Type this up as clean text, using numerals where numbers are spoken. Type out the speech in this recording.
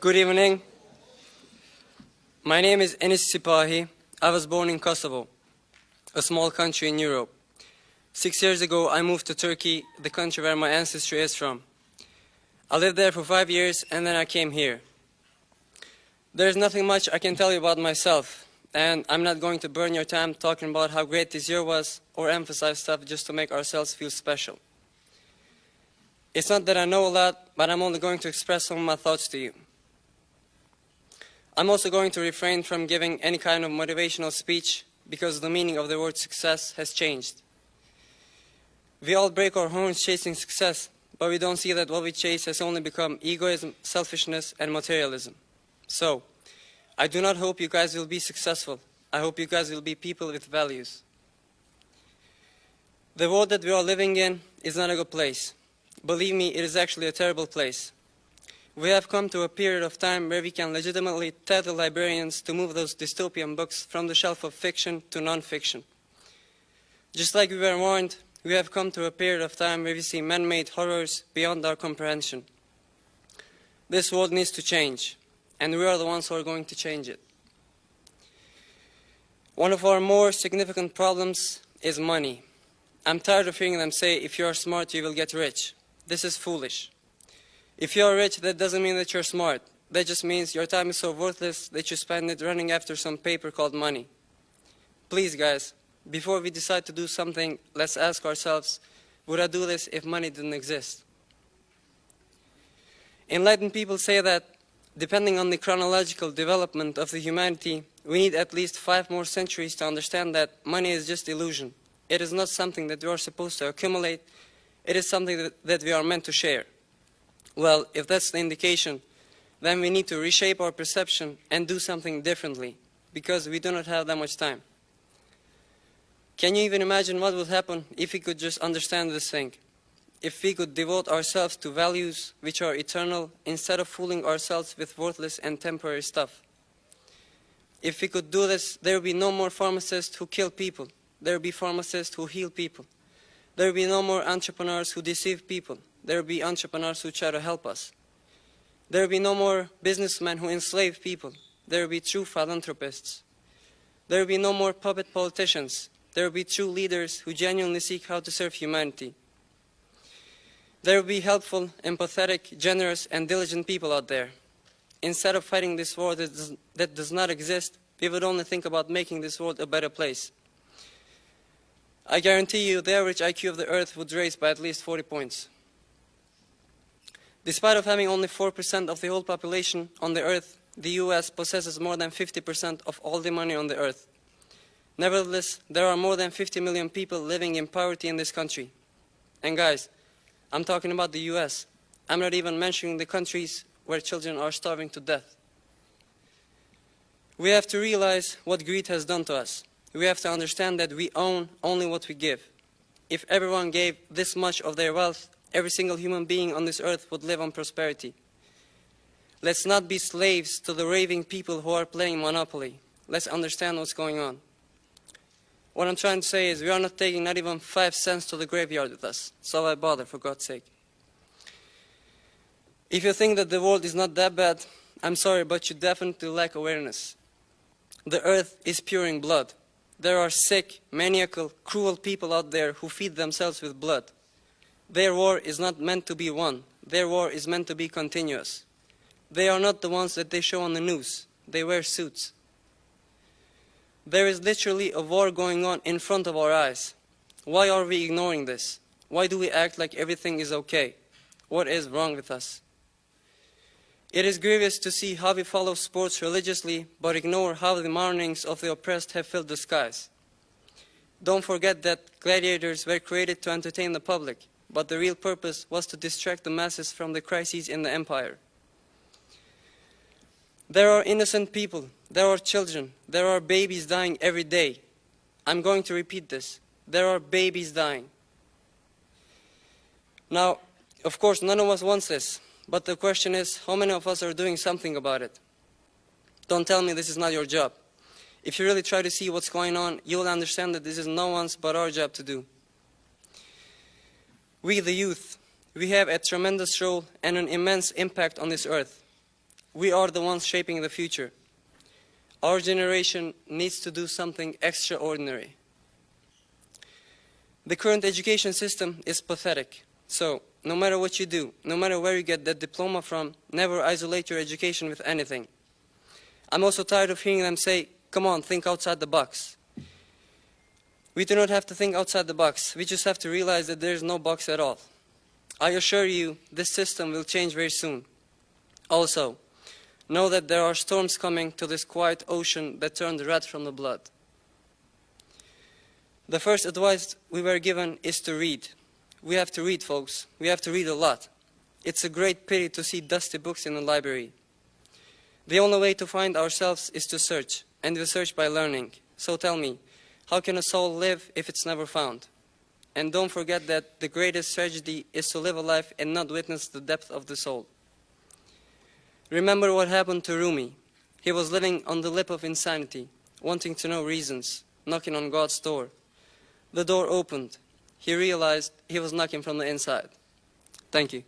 Good evening. My name is Enis Sipahi. I was born in Kosovo, a small country in Europe. 6 years ago, I moved to Turkey, the country where my ancestry is from. I lived there for 5 years, and then I came here. There's nothing much I can tell you about myself, and I'm not going to burn your time talking about how great this year was or emphasize stuff just to make ourselves feel special. It's not that I know a lot, but I'm only going to express some of my thoughts to you. I'm also going to refrain from giving any kind of motivational speech because the meaning of the word success has changed. We all break our horns chasing success, but we don't see that what we chase has only become egoism, selfishness, and materialism. So, I do not hope you guys will be successful. I hope you guys will be people with values. The world that we are living in is not a good place. Believe me, it is actually a terrible place. We have come to a period of time where we can legitimately tell the librarians to move those dystopian books from the shelf of fiction to non-fiction. Just like we were warned, we have come to a period of time where we see man-made horrors beyond our comprehension. This world needs to change, and we are the ones who are going to change it. One of our more significant problems is money. I'm tired of hearing them say, if you are smart, you will get rich. This is foolish. If you are rich, that doesn't mean that you're smart. That just means your time is so worthless that you spend it running after some paper called money. Please, guys, before we decide to do something, let's ask ourselves, would I do this if money didn't exist? Enlightened people say that, depending on the chronological development of the humanity, we need at least 5 more centuries to understand that money is just illusion. It is not something that we are supposed to accumulate. It is something that we are meant to share. Well, if that's the indication, then we need to reshape our perception and do something differently, because we do not have that much time. Can you even imagine what would happen if we could just understand this thing? If we could devote ourselves to values which are eternal instead of fooling ourselves with worthless and temporary stuff. If we could do this, there would be no more pharmacists who kill people. There would be pharmacists who heal people. There would be no more entrepreneurs who deceive people. There will be entrepreneurs who try to help us. There will be no more businessmen who enslave people. There will be true philanthropists. There will be no more puppet politicians. There will be true leaders who genuinely seek how to serve humanity. There will be helpful, empathetic, generous, and diligent people out there. Instead of fighting this war that does not exist, we would only think about making this world a better place. I guarantee you the average IQ of the Earth would raise by at least 40 points. Despite of having only 4% of the whole population on the Earth, the US possesses more than 50% of all the money on the Earth. Nevertheless, there are more than 50 million people living in poverty in this country. And guys, I'm talking about the US. I'm not even mentioning the countries where children are starving to death. We have to realize what greed has done to us. We have to understand that we own only what we give. If everyone gave this much of their wealth, every single human being on this earth would live on prosperity. Let's not be slaves to the raving people who are playing Monopoly. Let's understand what's going on. What I'm trying to say is we are not taking not even 5 cents to the graveyard with us. So why bother, for God's sake? If you think that the world is not that bad, I'm sorry, but you definitely lack awareness. The earth is pouring blood. There are sick, maniacal, cruel people out there who feed themselves with blood. Their war is not meant to be won. Their war is meant to be continuous. They are not the ones that they show on the news. They wear suits. There is literally a war going on in front of our eyes. Why are we ignoring this? Why do we act like everything is okay? What is wrong with us? It is grievous to see how we follow sports religiously, but ignore how the mournings of the oppressed have filled the skies. Don't forget that gladiators were created to entertain the public, but the real purpose was to distract the masses from the crises in the empire. There are innocent people, there are children, there are babies dying every day. I'm going to repeat this. There are babies dying. Now, of course, none of us wants this, but the question is, how many of us are doing something about it? Don't tell me this is not your job. If you really try to see what's going on, you will understand that this is no one's but our job to do. We, the youth, we have a tremendous role and an immense impact on this earth. we are the ones shaping the future. Our generation needs to do something extraordinary. The current education system is pathetic. So, no matter what you do, no matter where you get that diploma from, never isolate your education with anything. I'm also tired of hearing them say, come on, think outside the box. We do not have to think outside the box. We just have to realize that there is no box at all. I assure you, this system will change very soon. Also, know that there are storms coming to this quiet ocean that turned red from the blood. The first advice we were given is to read. We have to read, folks. We have to read a lot. It's a great pity to see dusty books in the library. The only way to find ourselves is to search, and we search by learning. So tell me, how can a soul live if it's never found? And don't forget that the greatest tragedy is to live a life and not witness the depth of the soul. Remember what happened to Rumi. He was living on the lip of insanity, wanting to know reasons, knocking on God's door. The door opened. He realized he was knocking from the inside. Thank you.